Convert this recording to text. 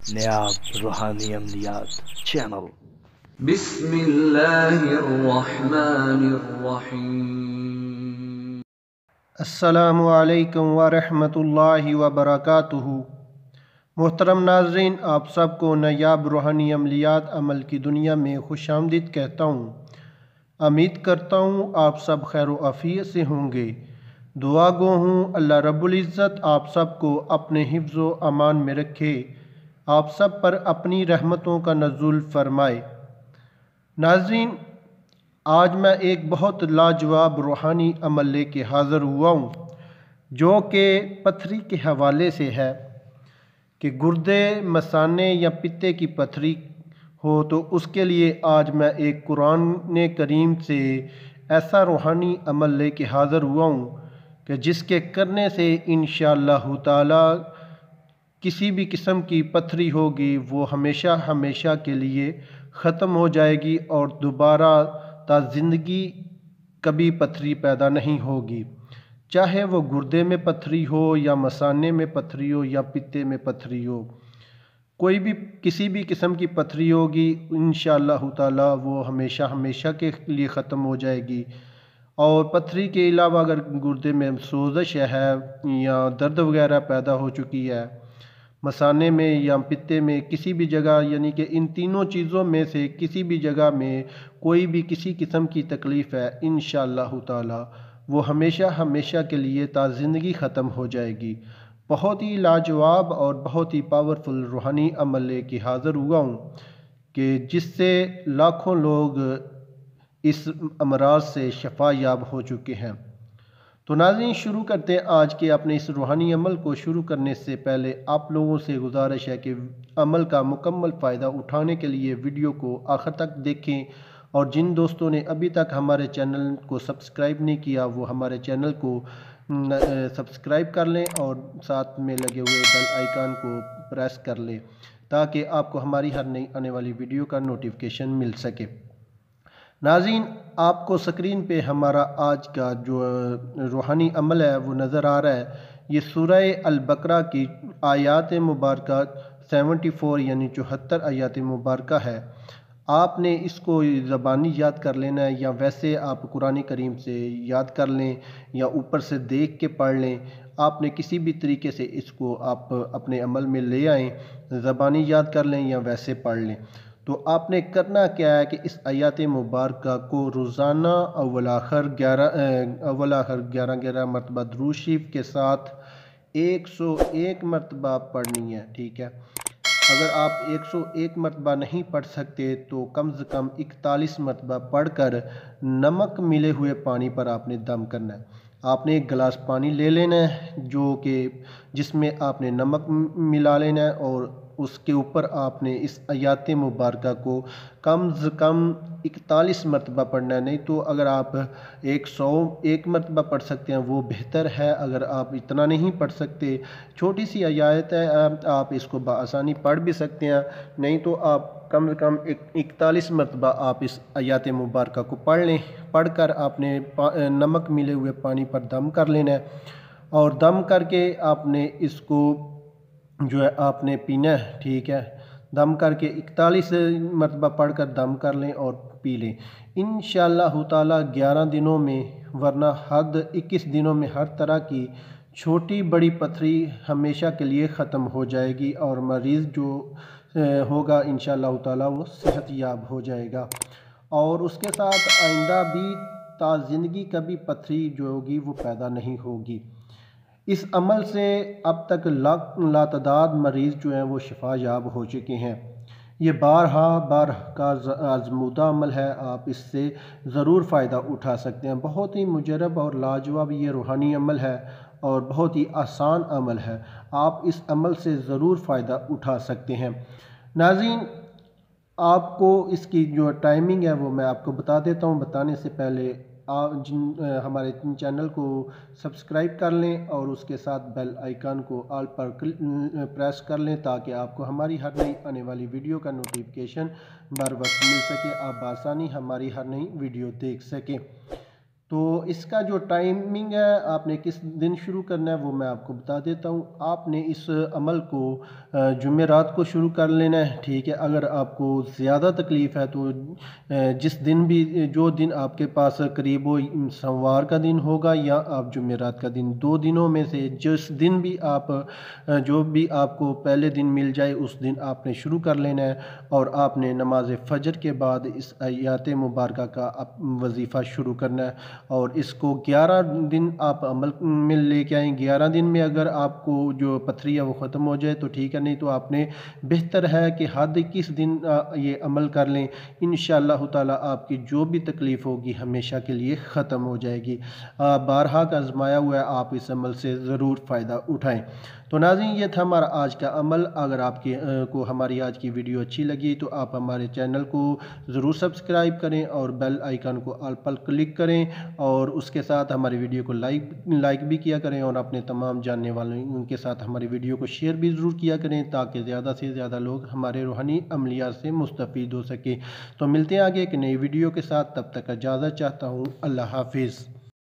نیاب روحانی عملیات چینل۔ بسم اللہ الرحمن الرحیم۔ السلام علیکم ورحمۃ اللہ وبرکاتہ۔ محترم ناظرین، آپ سب کو نیاب روحانی عملیات عمل کی دنیا میں خوش آمدید کہتا ہوں۔ امید کرتا ہوں آپ سب خیر و عافیت سے ہوں گے۔ دعا گو ہوں اللہ رب العزت آپ سب کو اپنے حفظ و امان میں رکھے، آپ سب پر اپنی رحمتوں کا نزول فرمائے۔ ناظرین، آج میں ایک بہت لاجواب روحانی عمل لے کے حاضر ہوا ہوں، جو کہ پتھری کے حوالے سے ہے کہ گردے، مثانے یا پتے کی پتھری ہو تو اس کے لیے آج میں ایک قرآن کریم سے ایسا روحانی عمل لے کے حاضر ہوا ہوں کہ جس کے کرنے سے انشاءاللہ تعالی کسی بھی قسم کی پتھری ہوگی وہ ہمیشہ ہمیشہ کے لیے ختم ہو جائے گی اور دوبارہ تا زندگی کبھی پتھری پیدا نہیں ہوگی، چاہے وہ گردے میں پتھری ہو یا مثانے میں پتھری ہو یا پتے میں پتھری ہو، کوئی بھی کسی بھی قسم کی پتھری ہوگی انشاءاللہ تعالی وہ ہمیشہ ہمیشہ کے لیے ختم ہو جائے گی۔ اور پتھری کے علاوہ اگر گردے میں سوزش ہے یا درد وغیرہ پیدا ہو چکی ہے، مثانے میں یا پتے میں کسی بھی جگہ، یعنی کہ ان تینوں چیزوں میں سے کسی بھی جگہ میں کوئی بھی کسی قسم کی تکلیف ہے، انشاءاللہ تعالی وہ ہمیشہ ہمیشہ کے لیے تا زندگی ختم ہو جائے گی۔ بہت ہی لاجواب اور بہت ہی پاورفل روحانی عمل لے کے حاضر ہوا ہوں کہ جس سے لاکھوں لوگ اس امراض سے شفا یاب ہو چکے ہیں۔ تو ناظرین، شروع کرتے ہیں آج کے اپنے اس روحانی عمل کو۔ شروع کرنے سے پہلے آپ لوگوں سے گزارش ہے کہ عمل کا مکمل فائدہ اٹھانے کے لیے ویڈیو کو آخر تک دیکھیں، اور جن دوستوں نے ابھی تک ہمارے چینل کو سبسکرائب نہیں کیا وہ ہمارے چینل کو سبسکرائب کر لیں اور ساتھ میں لگے ہوئے بیل آئیکن کو پریس کر لیں تاکہ آپ کو ہماری ہر نئی آنے والی ویڈیو کا نوٹیفیکیشن مل سکے۔ ناظرین، آپ کو سکرین پہ ہمارا آج کا جو روحانی عمل ہے وہ نظر آ رہا ہے۔ یہ سورہ البقرہ کی آیات مبارکہ 74 یعنی 74 آیات مبارکہ ہے۔ آپ نے اس کو زبانی یاد کر لینا ہے، یا ویسے آپ قرآن کریم سے یاد کر لیں یا اوپر سے دیکھ کے پڑھ لیں۔ آپ نے کسی بھی طریقے سے اس کو آپ اپنے عمل میں لے آئیں، زبانی یاد کر لیں یا ویسے پڑھ لیں۔ تو آپ نے کرنا کیا ہے کہ اس آیات مبارکہ کو روزانہ اول آخر 11 مرتبہ درود شریف کے ساتھ 101 مرتبہ پڑھنی ہے، ٹھیک ہے۔ اگر آپ 101 مرتبہ نہیں پڑھ سکتے تو کم از کم 41 مرتبہ پڑھ کر نمک ملے ہوئے پانی پر آپ نے دم کرنا ہے۔ آپ نے ایک گلاس پانی لے لینا ہے جس میں آپ نے نمک ملا لینا ہے، اور اس کے اوپر آپ نے اس آیات مبارکہ کو کم از کم 41 مرتبہ پڑھنا ہے۔ نہیں تو اگر آپ 101 مرتبہ پڑھ سکتے ہیں وہ بہتر ہے۔ اگر آپ اتنا نہیں پڑھ سکتے، چھوٹی سی آیت ہے، آپ اس کو بآسانی پڑھ بھی سکتے ہیں، نہیں تو آپ کم از کم 41 مرتبہ آپ اس آیات مبارکہ کو پڑھ لیں۔ پڑھ کر آپ نے نمک ملے ہوئے پانی پر دم کر لینا ہے، اور دم کر کے آپ نے اس کو جو ہے آپ نے پینا ہے، ٹھیک ہے۔ دم کر کے 41 مرتبہ پڑھ کر دم کر لیں اور پی لیں انشاءاللہ تعالی 11 دنوں میں، ورنہ حد 21 دنوں میں ہر طرح کی چھوٹی بڑی پتھری ہمیشہ کے لیے ختم ہو جائے گی، اور مریض جو ہوگا انشاءاللہ تعالی وہ صحت یاب ہو جائے گا، اور اس کے ساتھ آئندہ بھی تا زندگی کبھی پتھری جو ہوگی وہ پیدا نہیں ہوگی۔ اس عمل سے اب تک لاتعداد مریض جو ہیں وہ شفا یاب ہو چکے ہیں۔ یہ بارہا کا آزمودہ عمل ہے، آپ اس سے ضرور فائدہ اٹھا سکتے ہیں۔ بہت ہی مجرب اور لاجواب یہ روحانی عمل ہے اور بہت ہی آسان عمل ہے، آپ اس عمل سے ضرور فائدہ اٹھا سکتے ہیں۔ ناظرین، آپ کو اس کی جو ٹائمنگ ہے وہ میں آپ کو بتا دیتا ہوں۔ بتانے سے پہلے ہمارے چینل کو سبسکرائب کر لیں اور اس کے ساتھ بیل آئیکن کو آل پر پریس کر لیں تاکہ آپ کو ہماری ہر نئی آنے والی ویڈیو کا نوٹیفیکیشن بر وقت مل سکے، آپ بآسانی ہماری ہر نئی ویڈیو دیکھ سکیں۔ تو اس کا جو ٹائمنگ ہے آپ نے کس دن شروع کرنا ہے وہ میں آپ کو بتا دیتا ہوں۔ آپ نے اس عمل کو جمعرات کو شروع کر لینا ہے، ٹھیک ہے۔ اگر آپ کو زیادہ تکلیف ہے تو جس دن بھی جو دن آپ کے پاس قریب ہو، سوموار کا دن ہوگا یا آپ جمعرات کا دن، دو دنوں میں سے جس دن بھی آپ جو بھی آپ کو پہلے دن مل جائے اس دن آپ نے شروع کر لینا ہے، اور آپ نے نماز فجر کے بعد اس آیات مبارکہ کا وظیفہ شروع کرنا ہے، اور اس کو 11 دن آپ عمل میں لے کے آئیں۔ 11 دن میں اگر آپ کو جو پتھری ہے وہ ختم ہو جائے تو ٹھیک ہے، نہیں تو آپ نے بہتر ہے کہ حد 21 دن یہ عمل کر لیں، انشاءاللہ تعالی آپ کی جو بھی تکلیف ہوگی ہمیشہ کے لیے ختم ہو جائے گی۔ بارہا کا آزمایا ہوا ہے، آپ اس عمل سے ضرور فائدہ اٹھائیں۔ تو ناظرین یہ تھا ہمارا آج کا عمل۔ اگر آپ کو ہماری آج کی ویڈیو اچھی لگی تو آپ ہمارے چینل کو ضرور سبسکرائب کریں اور بیل آئیکن کو آل پر کلک کریں، اور اس کے ساتھ ہماری ویڈیو کو لائک بھی کیا کریں، اور اپنے تمام جاننے والوں کے ساتھ ہماری ویڈیو کو شیئر بھی ضرور کیا کریں تاکہ زیادہ سے زیادہ لوگ ہمارے روحانی عملیات سے مستفید ہو سکیں۔ تو ملتے ہیں آگے ایک نئی ویڈیو کے ساتھ، تب تک اجازت چاہتا ہوں، اللہ حافظ۔